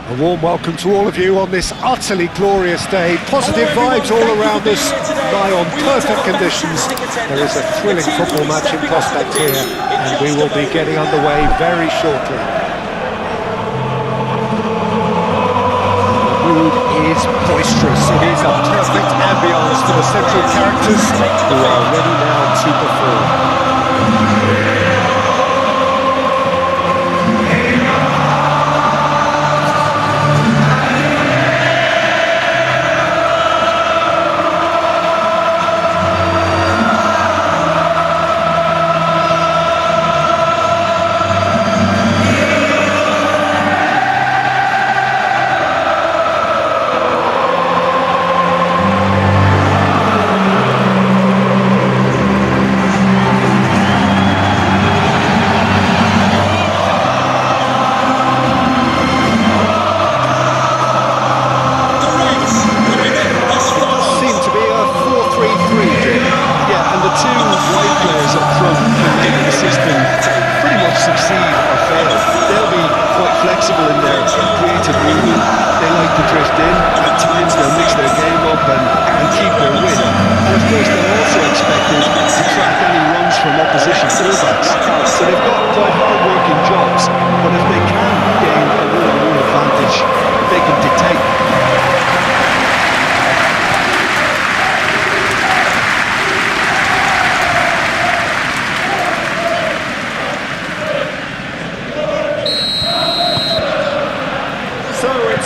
A warm welcome to all of you on this utterly glorious day. Positive vibes all around this, lie on perfect conditions. There is a thrilling football match in prospect here, and we will be getting underway very shortly. The mood is boisterous. It is a perfect ambience for the central characters who are ready now to perform. Flexible in their creative movement. They like to drift in. At times they'll mix their game up and keep their win. And of course they're also expected to track any runs from opposition fullbacks. So they've got quite hard-working jobs, but if they can gain a one-on-one advantage, they can dictate.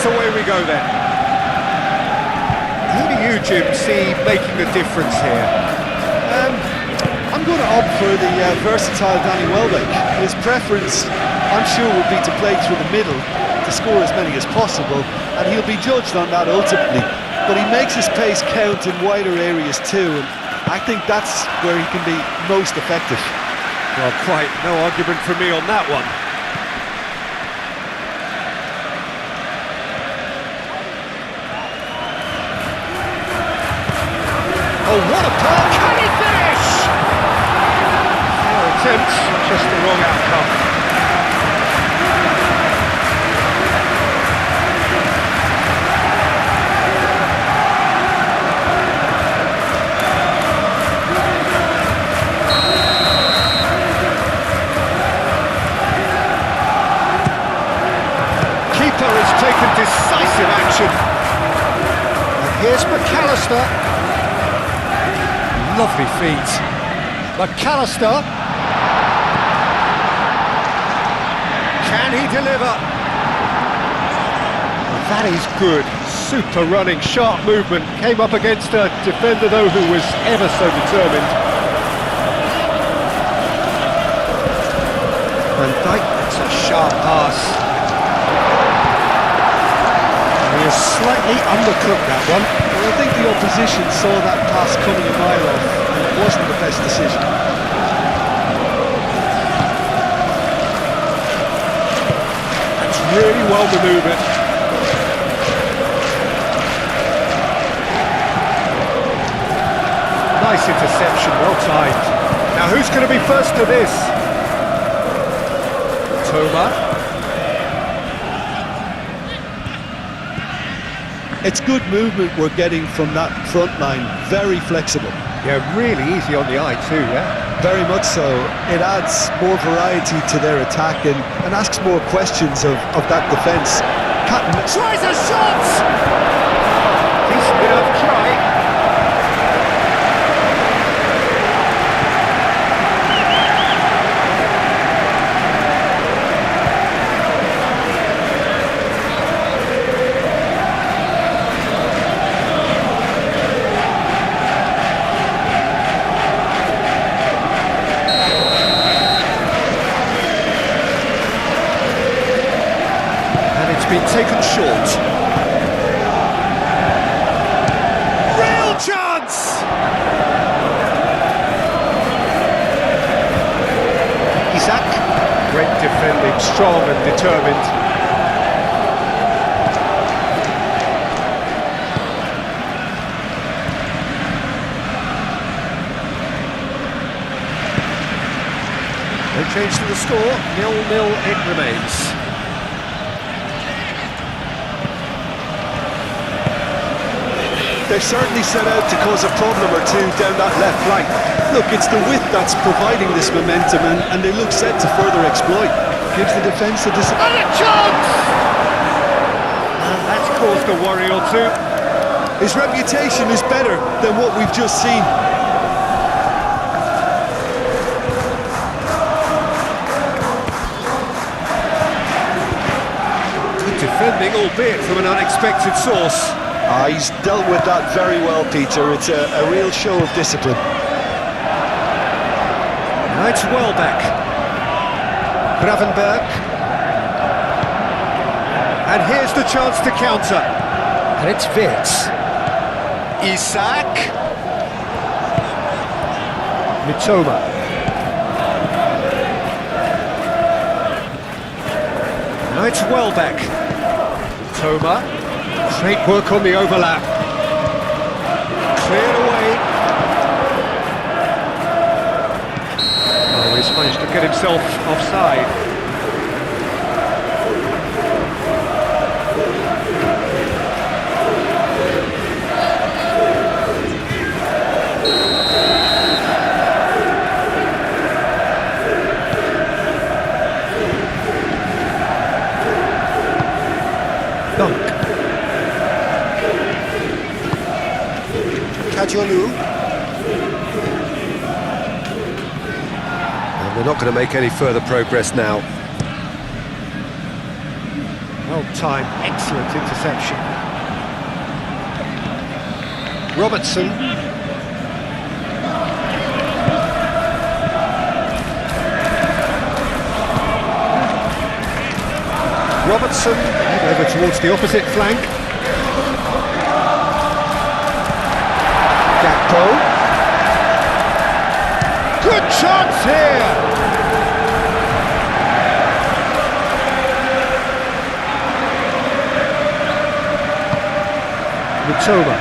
So away we go then. Who do you, Jim, see making the difference here? I'm going to opt for the versatile Danny Welbeck. His preference, I'm sure, would be to play through the middle to score as many as possible, and he'll be judged on that ultimately. But he makes his pace count in wider areas too, and I think that's where he can be most effective. Well, quite no argument from me on that one. Oh, what a ball! Can he finish? Fair attempt, just the wrong outcome. Keeper has taken decisive action. And here's McAllister. Lovely feet. McAllister. Can he deliver? That is good. Super running, sharp movement. Came up against a defender though who was ever so determined. Van Dijk makes a sharp pass. He has slightly undercooked that one. Well, I think the opposition saw that pass coming a mile off, and it wasn't the best decision. That's really well manoeuvred. Nice interception, well timed. Now who's going to be first to this? Toma. It's good movement we're getting from that front line, very flexible. Yeah, really easy on the eye too, yeah? Very much so. It adds more variety to their attack and asks more questions of that defence. Tries a shot! Decent enough try. Been taken short. Real chance! Isak. Great defending, strong and determined. No change to the score, 0-0 it remains. They've certainly set out to cause a problem or two down that left flank. Look, it's the width that's providing this momentum, and they look set to further exploit. Gives the defence a And a chance! And that's caused a worry or two. His reputation is better than what we've just seen. Good defending, albeit from an unexpected source. He's dealt with that very well, Peter. It's a real show of discipline. Now it's Welbeck. Gravenberg. And here's the chance to counter. And it's Wirtz. Isak. Mitoma. Now it's Welbeck. Mitoma. Great work on the overlap. Cleared away. Oh, he's managed to get himself offside. Dunk. Kajolu. And they're not going to make any further progress now. Well timed, excellent interception. Robertson. Robertson, over towards the opposite flank. Gakpo. Good chance here! Mitoma.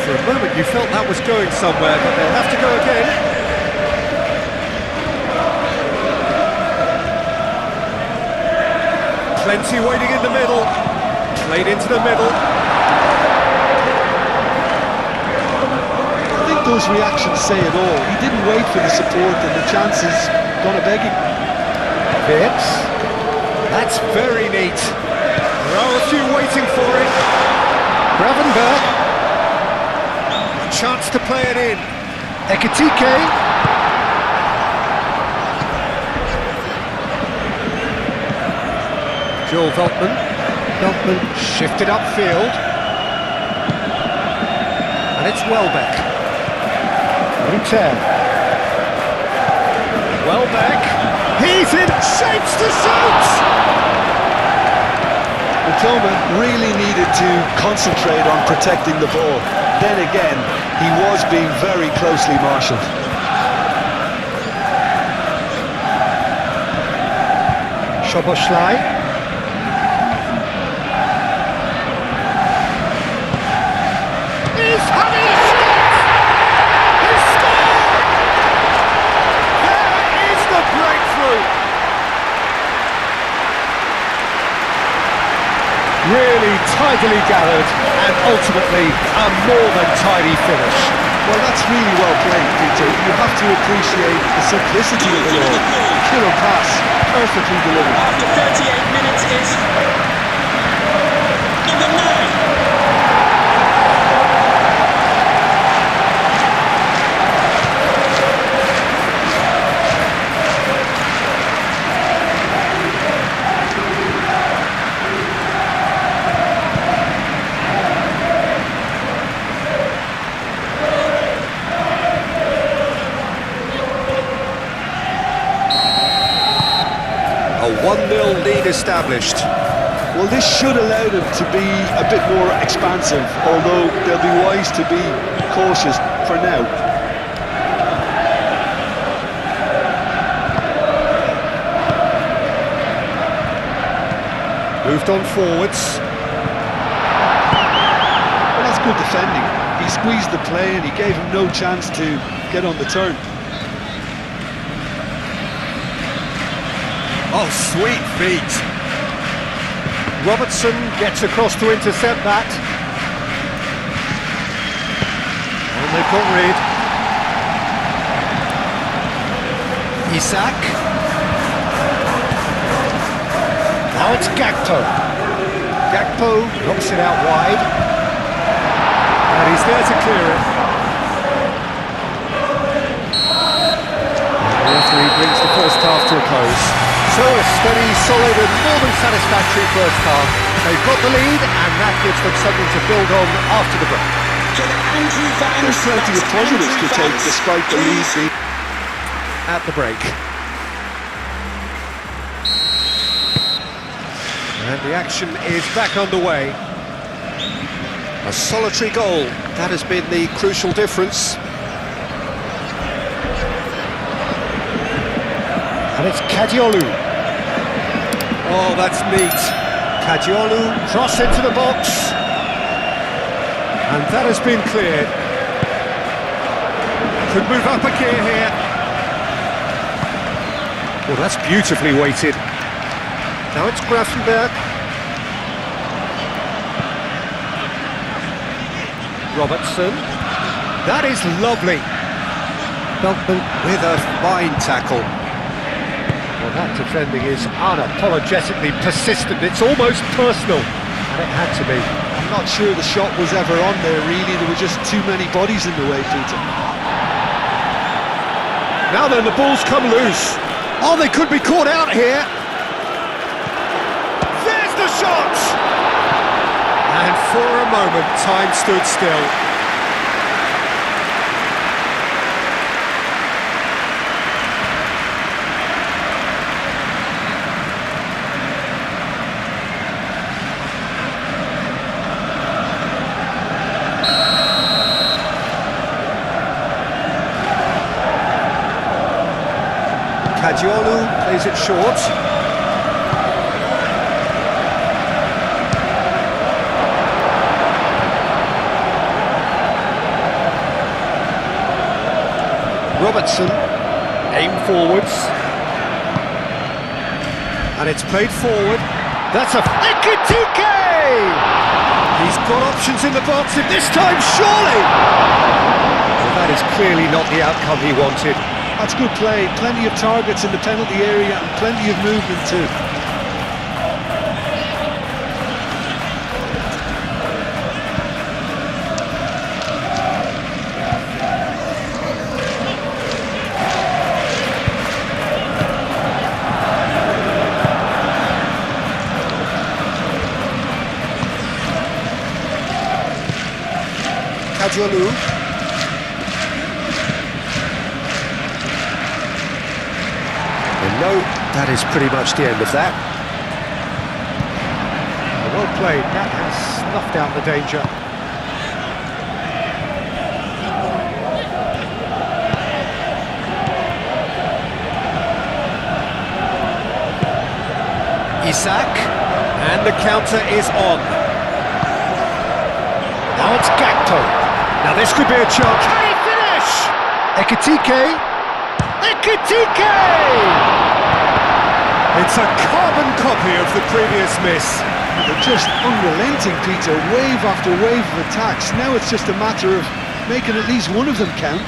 For a moment you felt that was going somewhere, but they'll have to go again. Plenty waiting in the middle. Played into the middle. I think those reactions say it all. He didn't wait for the support, and the chances gone a-begging. Wirtz. That's very neat. There are a few waiting for it. Gravenberg. A chance to play it in. Ekitike. Joel Veltman. Veltman shifted upfield. And it's Welbeck. Ruter. Welbeck. He's in shapes to shoot! Mitoma really needed to concentrate on protecting the ball. Then again, he was being very closely marshalled. Szoboszlai. He's having a shot! He's scored! There is the breakthrough! Really tidily gathered and ultimately a more than tidy finish. Well, that's really well played, Peter. You have to appreciate the simplicity of it all. Killer pass, perfectly delivered. After 38 minutes is number 9. A 1-0 lead established. Well, this should allow them to be a bit more expansive, although they'll be wise to be cautious for now. Moved on forwards. Well, that's good defending. He squeezed the play and he gave him no chance to get on the turn. Oh, sweet feet. Robertson gets across to intercept that. And they've got rid. Isak. Now it's Gakpo. Gakpo knocks it out wide. And he's there to clear it. The referee brings the first half to a close. So a steady, solid and more than satisfactory first half. They've got the lead and that gives them something to build on after the break. There's plenty of positives to take despite the lead At the break. And the action is back underway. A solitary goal, that has been the crucial difference. And it's Kadiolu. Oh, that's neat. Kadiolu, cross into the box. And that has been cleared. Could move up a gear here. Well, that's beautifully weighted. Now it's Grafenberg. Robertson. That is lovely. Beltman with a fine tackle. Well, that defending is unapologetically persistent. It's almost personal. And it had to be. I'm not sure the shot was ever on there, really. There were just too many bodies in the way, Peter. Now then, the ball's come loose. Oh, they could be caught out here. There's the shot! And for a moment, time stood still. Kadiolu plays it short. Robertson, aim forwards. And it's played forward. That's a Ekitike! He's got options in the box, and this time, surely! Well, that is clearly not the outcome he wanted. That's good play, plenty of targets in the penalty area and plenty of movement too. Kadiolu. No, that is pretty much the end of that. Well played, that has snuffed out the danger. Isak, and the counter is on. Now it's Gakpo. Now this could be a chance. Can he finish? Ekitike. Ekitike! It's a carbon copy of the previous miss. They're just unrelenting, Peter, wave after wave of attacks. Now it's just a matter of making at least one of them count.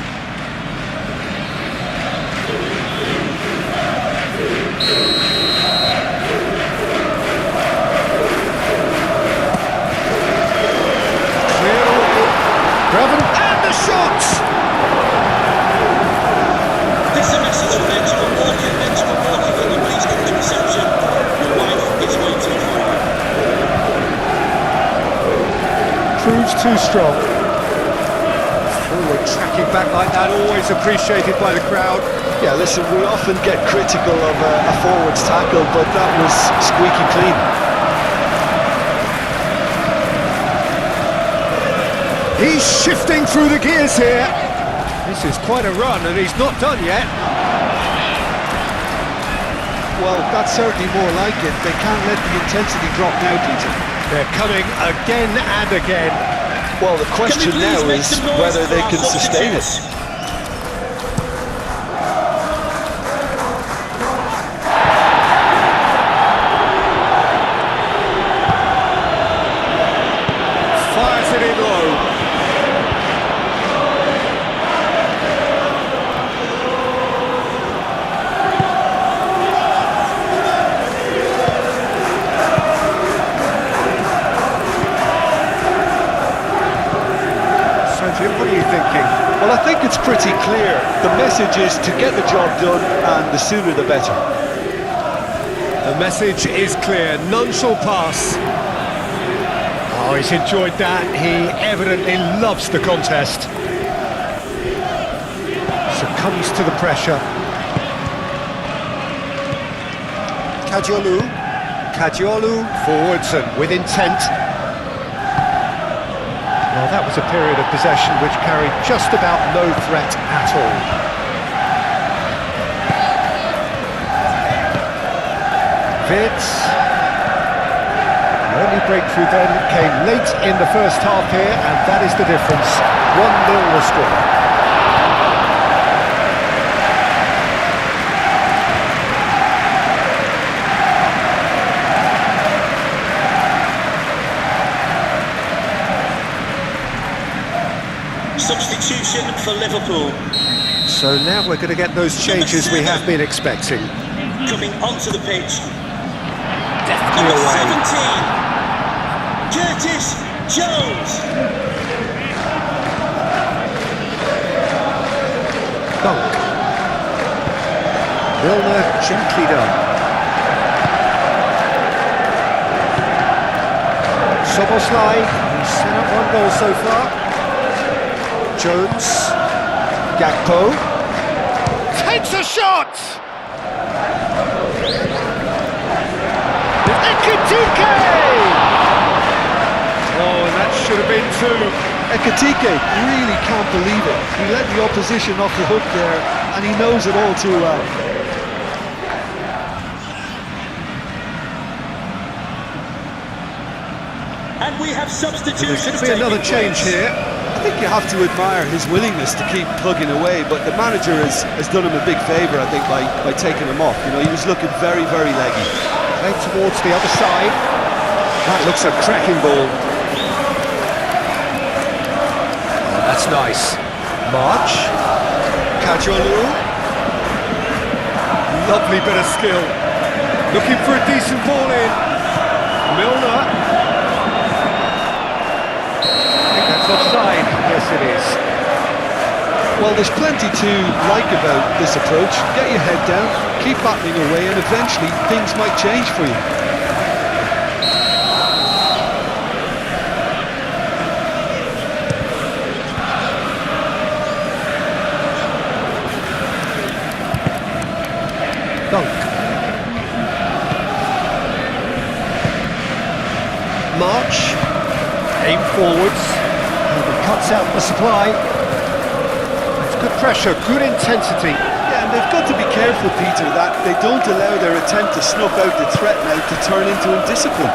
Clear away. Graven, and the shot! This is a message for them to walk in the police got the reception. Your wife is waiting for you. Proves too strong. Forward tracking back like that, always appreciated by the crowd. Yeah, listen, we often get critical of a forward's tackle, but that was squeaky clean. He's shifting through the gears here. This is quite a run, and he's not done yet. Well, that's certainly more like it. They can't let the intensity drop now, Peter. They're coming again and again. Well, the question now is whether they can sustain it. pretty clear. The message is to get the job done, and the sooner the better. The message is clear, none shall pass. Oh, he's enjoyed that. He evidently loves the contest. Succumbs to the pressure. Kadiolu forwards and with intent. Well, that was a period of possession which carried just about no threat at all. Vitz. The only breakthrough then came late in the first half here, and that is the difference. 1-0 the score. Substitution for Liverpool. So now we're going to get those changes we have been expecting. Coming onto the pitch. Definitely Number away. 17, Curtis Jones. Dunk. Milner gently done. Soboslai, who's set up one goal so far. Jones, Gakpo, takes a shot! Ekitike! Oh, and that should have been two. Ekitike really can't believe it. He let the opposition off the hook there, and he knows it all too well. And we have substitutions. There's going to be another change here. I think you have to admire his willingness to keep plugging away, but the manager has done him a big favour, I think, by taking him off. You know, he was looking very, very leggy. Played towards the other side. That looks a cracking ball. Oh, that's nice. March. Kadiolu. Lovely bit of skill. Looking for a decent ball in. Milner. Offside, yes it is. Well, there's plenty to like about this approach. Get your head down, keep battling away, and eventually things might change for you. Dunk. March. Aim forwards. Cuts out the supply. It's good pressure, good intensity. Yeah, and they've got to be careful, Peter, that they don't allow their attempt to snuff out the threat now to turn into indiscipline.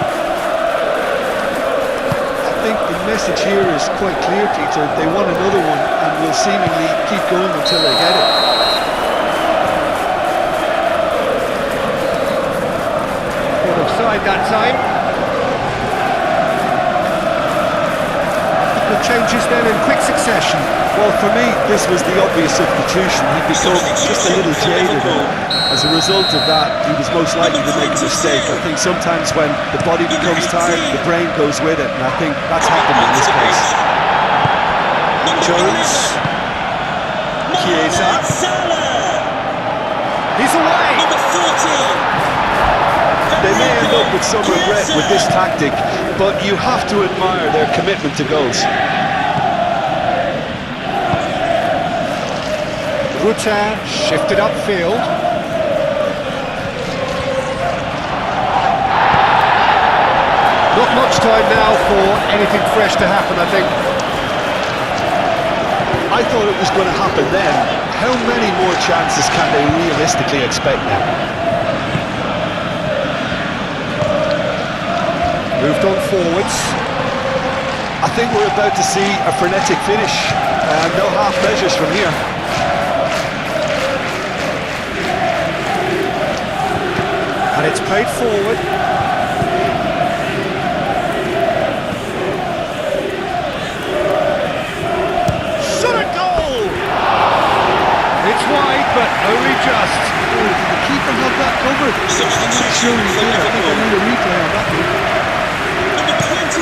I think the message here is quite clear, Peter. They want another one and will seemingly keep going until they get it. Caught offside that time. Changes then in quick succession. Well, for me, this was the obvious substitution. He became just a little jaded, and as a result of that, he was most likely to make a mistake. I think sometimes when the body becomes tired, the brain goes with it, and I think that's happened in this case. Jones. Chiesa. He's away! Number 14. They may end up with some regret with this tactic, but you have to admire their commitment to goals. Rutan shifted upfield. Not much time now for anything fresh to happen, I think. I thought it was going to happen then. How many more chances can they realistically expect now? Moved on forwards. I think we're about to see a frenetic finish. No half measures from here. And it's played forward. Shot a goal! It's wide, but only just. Oh, did the keeper have that covered? Substitution He for did. I think I Liverpool. need a replay on that one. Number 26,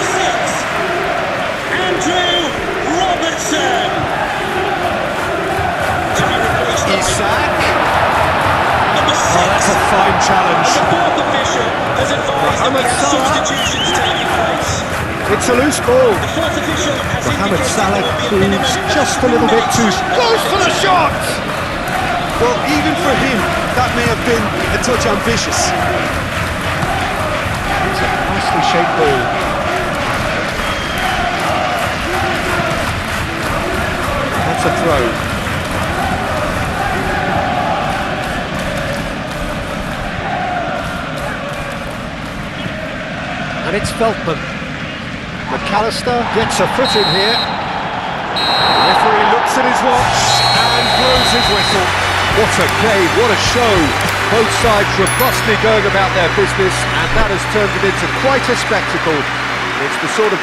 Andrew Robertson. challenge. The fourth official has advised Mohamed against Salah. substitutions taking place. It's a loose ball. The fourth official has Mohamed indicated Salah there will be a minimum proves just a little bit too close for the shot. Well, even for him, that may have been a touch ambitious. It's a nicely shaped ball. That's a throw. And it's Feltman. McAllister gets a foot in here. The referee looks at his watch and blows his whistle. What a game, what a show. Both sides robustly going about their business, and that has turned it into quite a spectacle. It's the sort of